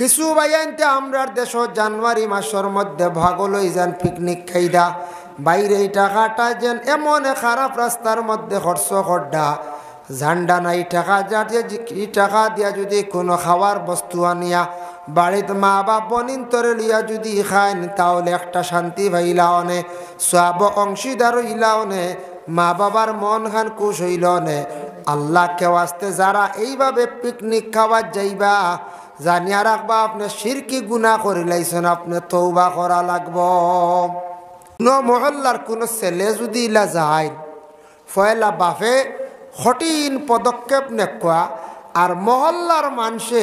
কিছু বাইয়ানতে আমরার দেশ জানুয়ারি মাসের মধ্যে ভাগলই যান পিকনিক খাইদা বাইরে টাকাটা যেন এমন খারাপ রাস্তার মধ্যে খরচ খড্ডা ঝান্ডা নাই টাকা যাতে টাকা দিয়া যদি কোনো খাওয়ার বস্তু আনিয়া বাড়িতে মা বাপ বনিন তরে লিয়া যদি খান তাহলে একটা শান্তি ভাইলাও নে সব অংশীদার হইলাও নে মা বাবার মন খান খুশ হইল নে আল্লাহকে ওয়াস্তে যারা এইভাবে পিকনিক খাওয়ার যাইবা জানিয়া রাখবা আপনি শিরকি গুনাহ করে লাইছেন, আপনি তওবা করা লাগব। কোনো মহল্লার কোনো ছেলে যদি ইলা যায় ফয়লা বাপে কঠিন পদক্ষেপ নেওয়া আর মহল্লার মানুষে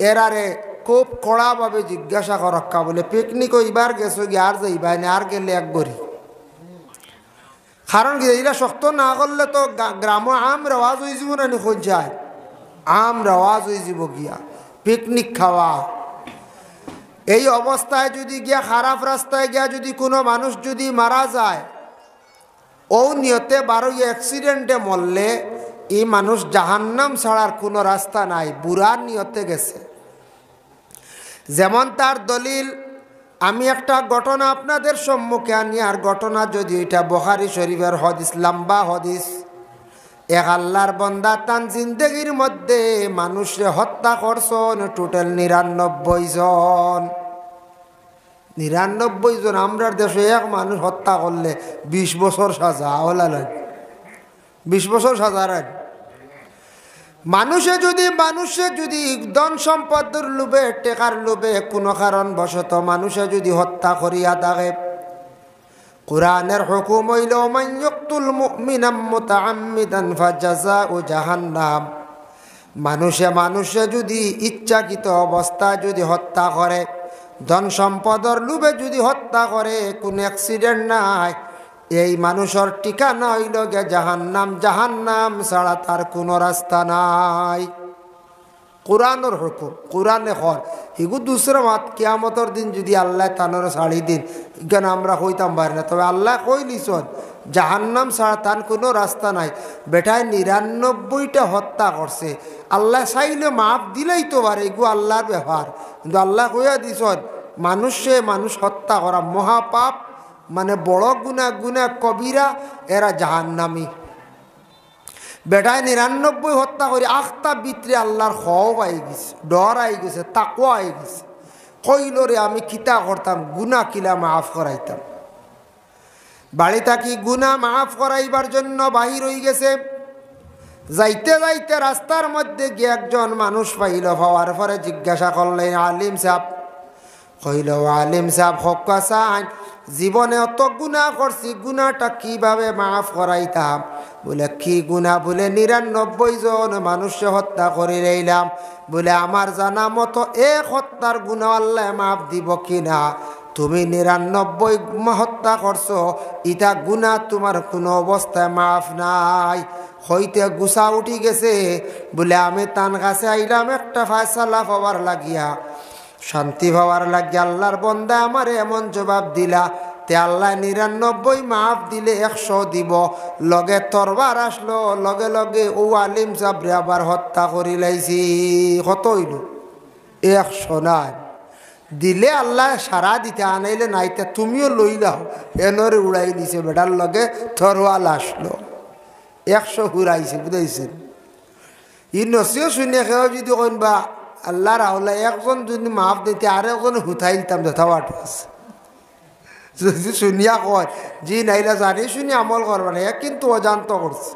এরারে খুব কড়াভাবে জিজ্ঞাসা করক্কা বলে পিকনিক ওইবার গেছো গিয়ে আর যাইবা না আর গেলে এক গড়ি। কারণ কি এগুলা শক্ত না করলে তো গ্রাম আম রেওয়াজ হয়ে যাব না খোঁজ যায় আম রেওয়াজ হয়ে যাব গিয়া পিকনিক খাওয়া। এই অবস্থায় যদি গিয়া খারাপ রাস্তায় গিয়া যদি কোনো মানুষ যদি মারা যায় ও নিয়তে বারো অ্যাক্সিডেন্টে মরলে এই মানুষ জাহান্নাম ছাড়ার কোনো রাস্তা নাই, বুড়ার নিয়তে গেছে। যেমন তার দলিল আমি একটা ঘটনা আপনাদের সম্মুখে আনি, আর ঘটনা যদি এটা বুখারী শরীফের হাদিস, লম্বা হাদিস। এক আল্লাহর বান্দা তান জিন্দেগির মধ্যে মানুষে হত্যা করছেন টোটাল ৯৯ জন। ৯৯ জন। আমরা দেশে এক মানুষ হত্যা করলে ২০ বছর সাজা ওলা লাগে, ২০ বছর সাজা রাখ। মানুষে যদি ধন সম্পদের লোভে টেকার লোভে কোনো কারণ বশত মানুষে যদি হত্যা করিয়া থাকে, কুরআনের হুকুম হইল মান ইয়াকতুল মুমিনাম মুতাআম্মিদান ফাজাযাউ জাহান্নাম। মানুষে যদি ইচ্ছাকৃত অবস্থায় যদি হত্যা করে, ধন সম্পদের লোভে যদি হত্যা করে, কোনো অ্যাক্সিডেন্ট নাই, এই মানুষের ঠিকানা হইল গে জাহান্নাম। জাহান্নাম ছাড়া তার কোনো রাস্তা নাই। কোরআনের হুকুম, কোরআনে হয় এগু দুসরা মাত কিয়ামতের দিন যদি আল্লাহ তানোর ছাড়ি দিন কেন আমরা কইতাম পারি না, তবে আল্লাহ কই লিছন জাহান্নাম ছাড়া তার কোনো রাস্তা নাই। বেটায় ৯৯টা হত্যা করছে, আল্লাহ চাইলে মাফ দিলেই তো পারে, এগু আল্লাহর ব্যাপার। কিন্তু আল্লাহ কইয়া দিছন মানুষ হত্যা করা মহাপাপ, মানে বড় গুনাহ কবিরা, এরা জাহান্নামী। বেটায় ৯৯ হত্যা করে আখতা ভিতরে আল্লাহর খওফ আই গেছে, ডর আই গেছে, তাকওয়া আই গেছে। কইল রে আমি কিতা করতাম, গুনাহ কিলা মাফ করাইতাম। বাড়ি থাকি গুনাহ মাফ করাইবার জন্য বাহির হয়ে গেছে। যাইতে যাইতে রাস্তার মধ্যে গিয়ে একজন মানুষ পাইল, পাওয়ার পরে জিজ্ঞাসা করলেন আলিম সাহেব। কইল আলিম সাহেব হক্কা চাই, জীবনে অত গুনাহ করছি, গুনাহটা কিভাবে মাফ করাইতাম? বলে কি গুনাহ? বলে ৯৯ জন মানুষে হত্যা করে রইলাম। বলে আমার জানা মতো এক হত্যার গুনাহ আল্লাহ মাফ দিব কিনা? তুমি ৯৯ হত্যা করছো, ইটা গুনাহ তোমার কোনো অবস্থায় মাফ নাই। হইতে গুছা উঠি গেছে। বলে আমি তান কাছে আইলাম একটা ফায়সালা পাওয়ার লাগিয়া, শান্তি পাওয়ার লাগিয়া। আল্লাহর বন্দা আমার এমন জবাব দিলা, তে আল্লাহ ৯৯ মাফ দিলে ১০০ দিব। লগে তরবার আসলো, লগে লগে ও আলিম সাবরে আবার হত্যা করি লাইছি। কত হইল? ১০০ নাই দিলে আল্লাহ সারা দিতে, আনাইলে নাইতে তুমিও লইলাও, এনরে উড়াই দিছে। বেটার লগে তরওয়াল আসলো, ১০০ হুরাইছে। বুঝাইছেন? ই নসিও শুনে খেয়েও যদি কইবা আল্লাহ রাহুল্লাহ একজন যদি মাফ দিতে আর একজন হুথাই দিতাম, যথাওয়াট আছে। যদি শুনিয়া কয় জি নাইলা জানি শুনি আমল করবা না, কিন্তু অজান্ত করছে।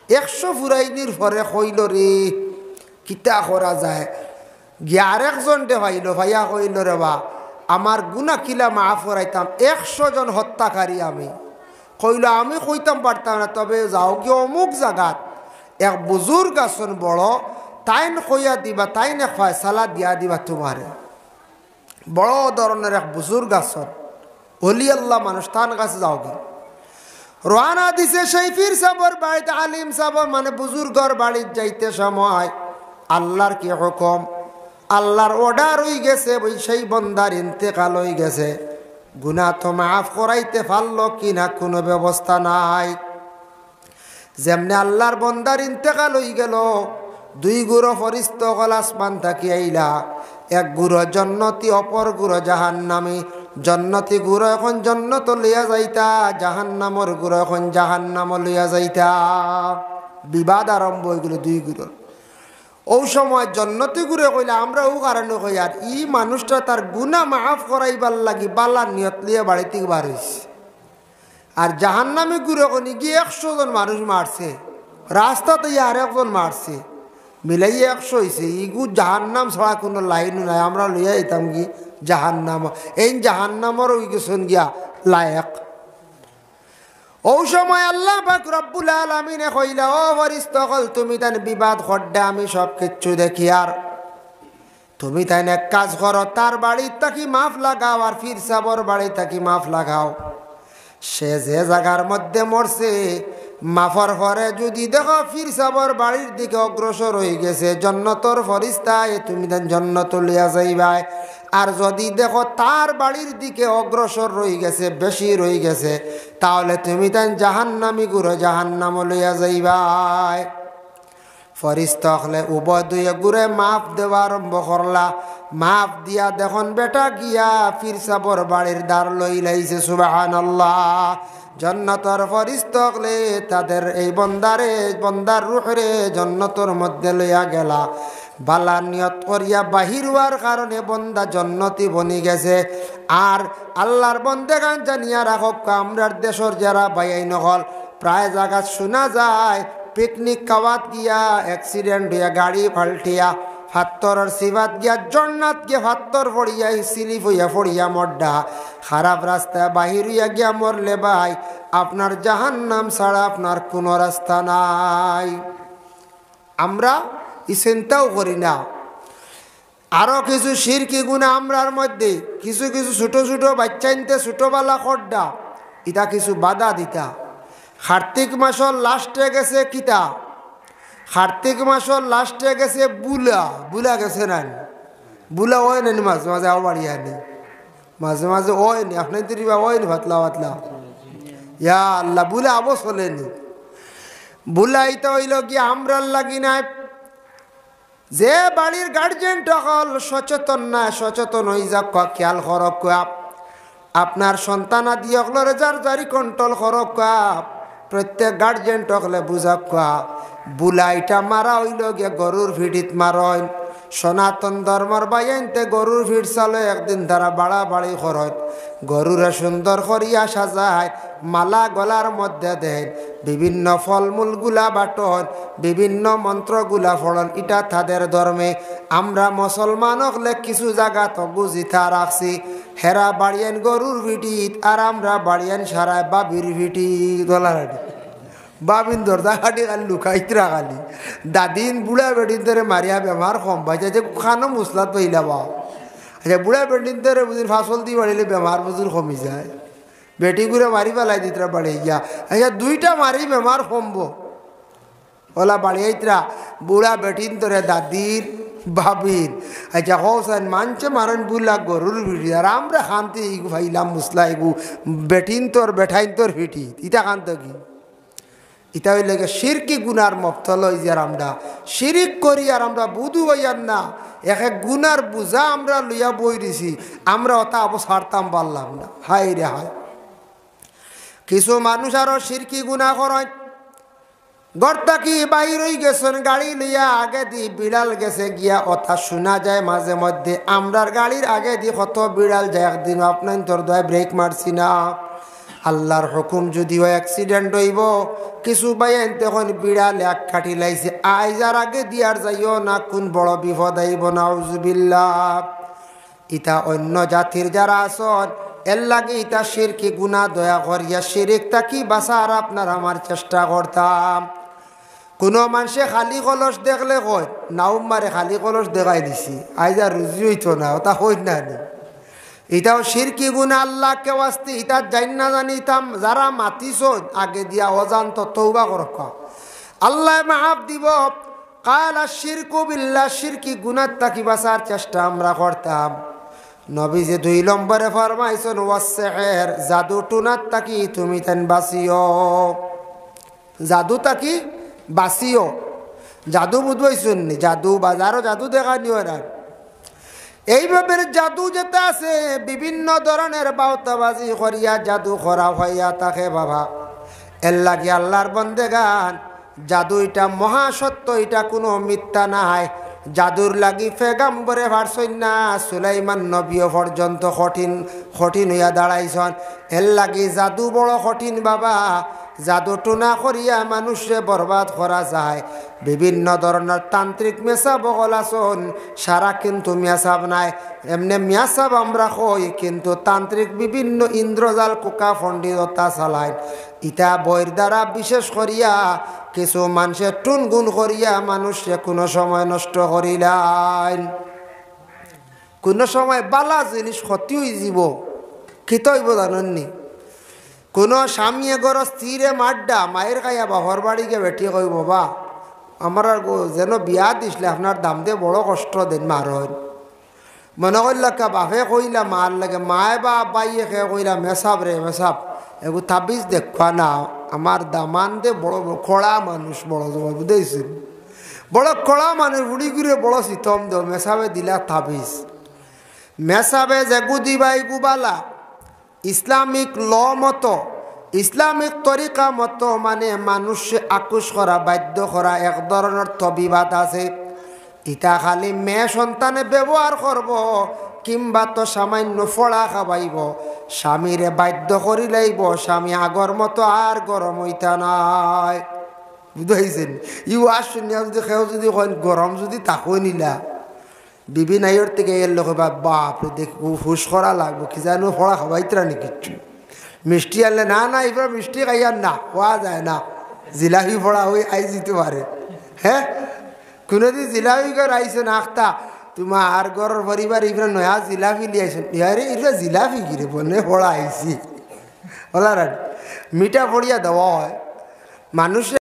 ১০০ ফুরাইনির পরে কইল রে কিতা করা যায়? গিয়ে আরেকজন দে ভাইল, ভাইয়া কইল রে বা আমার গুনাহ কিলা মাফ করাইতাম, ১০০ জন হত্যাকারী আমি। কইল আমি কইতাম পারতাম না, তবে যাও গিয়ে অমুক জায়গাত এক বুজুর্গ আছেন বড়, তাইন কইয়া দিবা, তাইন এক ফয়সালা দিয়া দিবা তোমারে। বড় ধরনের এক বুজুর্গ আছেন, ওলি আল্লাহ মানুষ, তার কাছে যাও গে। রওনা দিছে সেই পীর সাহেবের বাড়িতে, আলিম সাহেব মানে বুজুর্গর বাড়িতে যাইতে সময় আল্লাহর কি হুকুম, আল্লাহর অর্ডার হয়ে গেছে, ওই সেই বন্দার ইন্তেকাল হয়ে গেছে। গুনাহ তো মাফ করাইতে পারলো কিনা কোনো ব্যবস্থা নাই। যেমনি আল্লাহর বন্দার ইন্তেকাল হয়ে গেল, 2 গুরো ফরিস্তা আসমান থাকি আইলা, এক গুরু জন্নতি অপর গুরু জাহান্নামী। জন্নতি গুরু এখন জন্নত লইয়া যাইতা, জাহান্নামর গুরু এখন জাহান্নাম লইয়া যাইতা। বিবাদ আরম্ভ হয়ে গেল দুই গুরুর। ও সময় জন্নতি গুরে কইলে আমরা ও কারণে কই আর ই মানুষটা তার গুনাহ মাফ করাইবার লাগি বালা নিয়ত লিয়া বাড়িতে বার হইছে। আর জাহান্নামী গুরে কোনি গিয়ে 100 জন মানুষ মারছে, রাস্তাতে আর একজন মারছে, মিলাই 100 হয়েছে। ইগু জাহান্নাম ছাড়া কোনো লাইন নাই, আমরা লইয়া যেতাম কি জাহান্নাম। এই জাহান্নামর ওই গেছেন গিয়া লায়ক। ও সময় আল্লাহ পাক রব্বুল আলামিনে কইলা, ও ফেরেশতাগণ তুমি তান বিবাদ খড্ডা আমি সব কিচ্ছু দেখি, আর তুমি তাই এক কাজ করো, তার বাড়ির তাকি মাফ লাগাও আর ফির সাবর বাড়ি তাকি মাফ লাগাও। সে যে জায়গার মধ্যে মরছে মাফর পরে যদি দেখো ফির সাবর বাড়ির দিকে অগ্রসর হয়ে গেছে, জন্নতর ফরিস্তায় তুমি তান জন্নত লিয়া যাইবাই। আর যদি দেখো তার বাড়ির দিকে অগ্রসর রয়ে গেছে, বেশি রয়ে গেছে, তাহলে তুমি তাই জাহান্নামী গুরু জাহান্নাম লইয়া যাইবাই। ফরিস্তা হলে উভয় দুই গুরে মাফ দেওয়া আরম্ভ করলা। মাফ দিয়া দেখুন বেটা গিয়া ফির সাবর বাড়ির দ্বার লই লাইছে। সুবহানাল্লাহ। জন্নতর ফরিস্তা হলে তাদের এই বন্দার রূহরে জন্নতর মধ্যে লইয়া গেলা। বালা নিয়ত করিয়া বাহির হওয়ার কারণে বন্দা জন্নতি বনি গেছে। আর আল্লাহর বন্দেগান জানিয়া রাখক, আমরার দেশের যারা বাইন হল প্রায় জায়গা শোনা যায় পিকনিক খাওয়াত গিয়া অ্যাক্সিডেন্ট হইয়া গাড়ি পাল্টিয়া ফাত্তরের সিবাত গিয়া জন্নাত গিয়া ফাত্তর পড়িয়া স্লিপ হইয়া পড়িয়া মড্ডা খারাপ রাস্তায় বাহির হইয়া গিয়া মরলে ভাই আপনার জাহান্নাম ছাড়া আপনার কোনো রাস্তা নাই। আমরা এই চিন্তাও করি না। আরও কিছু শিরকি গুনাহ আমরার মধ্যে কিছু কিছু ছোটো ছোটো বাচ্চাইনতে ছোটোবেলা খড্ডা ইটা কিছু বাধা দিতা। কার্তিক মাসের লাস্টে গেছে কিতা, কার্তিক মাসের লাস্টে গেছে বুলা গেছে না, বুলা হয় না মাঝে মাঝে আবাড়ি আনি, মাঝে মাঝে হয়নি আপনার তিরিবা হয়নি পাতলা পাতলা, ইয়া আল্লাহ বুলা আবো চলেনি। বুলা ইটা হইল কি আমরার লাগি নাই। যে বাড়ির গার্জেন টকল সচেতন না, সচেতন হয়ে যাক, খেয়াল করক, আপনার সন্তান আদি অকলরে যার জারি কন্ট্রোল করক, প্রত্যেক গার্জেন টকলে বুঝাক। বুলাইটা মারা হইল গিয়ে গরুর ভিডিত মারন। সনাতন ধর্মর বাইনতে গরুর ভিড় চালে একদিন তারা বাড়াবাড়ি করত, গরুরে সুন্দর করিয়া সাজায়, মালা গলার মধ্যে দেন, বিভিন্ন ফলমূলগুলা বাটন, বিভিন্ন মন্ত্রগুলা ফলন, এটা তাদের ধর্মে। আমরা মুসলমান হলে কিছু জায়গা তো বুঝিতা রাখছি, হেরা বাড়িয়েন গরুর ভিটিত আর আমরা বাড়িয়েন সারায় বাবির ভিটিত গলারাটি বাবিন দরজা কাটি খালি লুকাইতরা খালি দাদিন বুড়া বেটিন ধরে মারিয়া বেমার কম পাইছে যে খানো মুসলাত পাইলা বাও। আচ্ছা বুড়া বেটিন ধরে বুঝির ফাঁসল দিয়ে বাড়িলে বেমার বুঝুর কমি যায়, বেটি ঘুরে মারি পেলাই দিতরা বাড়ি গিয়া। আচ্ছা দুইটা মারি বেমার কমব ওলা বাড়িয়াইতরা বুড়া বেটিন ধরে দাদির বাবির। আচ্ছা হোসেন মানছে মারেন বুলা গরুর ভিটি আর আমরা খানতে ইগু ভাইলাম মুসলা ইগু বেটিন তোর বেঠাইন তোর ভিটি ইটা খান্ত কি ইটা হইলে শিরকি গুনার মফতল হই যে আমরা শিরিক করি আর আমরা বুধু হইয়ার না এক এক গুনার বুঝা আমরা লইয়া বই দিছি, আমরা অত অবসারতাম পারলাম না। হাই রে হাই, কিছু মানুষ আরো শিরকি গুনাহ করেন। গড়টা কি বাহির হয়ে গেছেন গাড়ি লইয়া, আগে দি বিড়াল গেছে গিয়া অথা শোনা যায় মাঝে মধ্যে আমরার গাড়ির আগে দি কত বিড়াল যায়। একদিন আপনার তোর দয় ব্রেক মারছি না, আল্লাহর হুকুম যদিও অ্যাক্সিডেন্ট হইব, কিছু বাইন তখন বিড়াল এক কাটি লাইছে, আইজার আগে দিয়ার যাইও না, কোন বড় বিপদ আইব নাউজুবিল্লাহ। ইটা অন্য জাতির যারা আসন এর লাগে ইটা শিরকি গুনাহ, দয়া করিয়া শিরিক তাকি বাঁচার আপনার আমার চেষ্টা করতাম। কোনো মানুষে খালি কলস দেখলে কয় নাউমারে খালি কলস দেখাই দিছি, আইজার রুজি হইতো না, ওটা হই না। এটাও শিরকি গুনাহ, আল্লাহকে ওয়াস্তে ইটা জান না জানিতাম যারা মাতিছ আগে দিয়া অজান্ত তওবা করক, আল্লাহ মাফ দিব। কালা শিরকু বিল্লাহ, শিরকি গুনাহ তাকি বাঁচার চেষ্টা আমরা করতাম। নবী যে 2 নম্বরে ফরমাইছেন ওয়াসসিহর, জাদু টুনাত তাকি তুমি তেন বাঁচিও, জাদু তাকি বাঁচিও। জাদু বুঝবাইছেন নি? জাদু বাজারও জাদু দেখা নিও না। এইভাবে জাদু যেটা আছে বিভিন্ন ধরনের বাউতাবাজি করিয়া জাদু করা হইয়া থাকে বাবা। এর লাগে আল্লাহর বন্দেগান জাদু এটা মহাসত্য, এটা কোনো মিথ্যা নাই। জাদুর লাগি পেগাম্বরে ভারসইন না সুলাইমান নবীও পর্যন্ত কঠিন হইয়া দাঁড়াইছন। এর লাগি জাদু বড় কঠিন বাবা। জাদু টুনা করিয়া মানুষে বরবাদ করা যায়। বিভিন্ন ধরনের তান্ত্রিক মেসাব বগলাছন, সারা কিন্তু মেসাব নাই। এমনি মেসাব আমরা কই, কিন্তু তান্ত্রিক বিভিন্ন ইন্দ্রজাল কোকা পণ্ডিততা চালায়। ইটা বইয়ের দ্বারা বিশেষ করিয়া কিছু মানুষের টুনগুন করিয়া মানুষে কোনো সময় নষ্ট করিলেন। কোনো সময় বালা জিনিস ক্ষতি হয়ে যাব। খিত হইব জাননি, কোনো স্বামী এগর স্ত্রীরে মাড্ডা মায়ের খাইয়া বাহর বাড়িকে বেটি কই বাবা আমার যেন বিয়া দিসলে আপনার দাম দিয়ে বড় কষ্ট দেন মার মনে করল কা বাপে কইলা মার লাগে, মায়ে বা বাইয়ে খেয়ে কইলা মেসাব রে মেসাব এগু তাবিজ দেখা না আমার দামান দে বড় খোড়া মানুষ বড় জবাব বুঝেছেন, বড় খোড়া মানুষ বুড়ি ঘুরে বড় শীতম দেও মেসাবে দিলা তাবিজ। মেসাবে যেগু দিবাই গুবালা ইসলামিক ল মতো, ইসলামিক তরিকা মতো মানে মানুষ আকুশ করা বাধ্য করা এক ধরনের তবিবাদ আছে। ইটা খালি মেয়ে সন্তানে ব্যবহার করব কিংবা তো সামান্য ফড়া খাবাইব, স্বামীরে বাধ্য করি লাইব, স্বামী আগর মতো আর গরম হইতা নাই। বুঝাইছেন? ইউ আর শুনিয়া যদি খেয়েও যদি গরম যদি তাকই নিলা বিবি নাইর থেকে এর লোক বাপ দেখ হুশ করা লাগবো কি জানো ফড়া খাবাইতরা নি কিচ্ছু। মিষ্টি আনলে না না এবার মিষ্টি খাইয়ার না হওয়া যায় না, জিলাপি ফড়া হয়ে আই যেতে পারে। হ্যাঁ কোনোদিন জিলাপি করে আইসে না আখতা তোমার আর ঘরের পরিবার এবার নয়া জিলাপি লিয়ে আইসেন ইয়ারে এটা জিলাপি কিরে বনে ফড়া আইসি ওলা মিঠা ফড়িয়া দেওয়া হয় মানুষের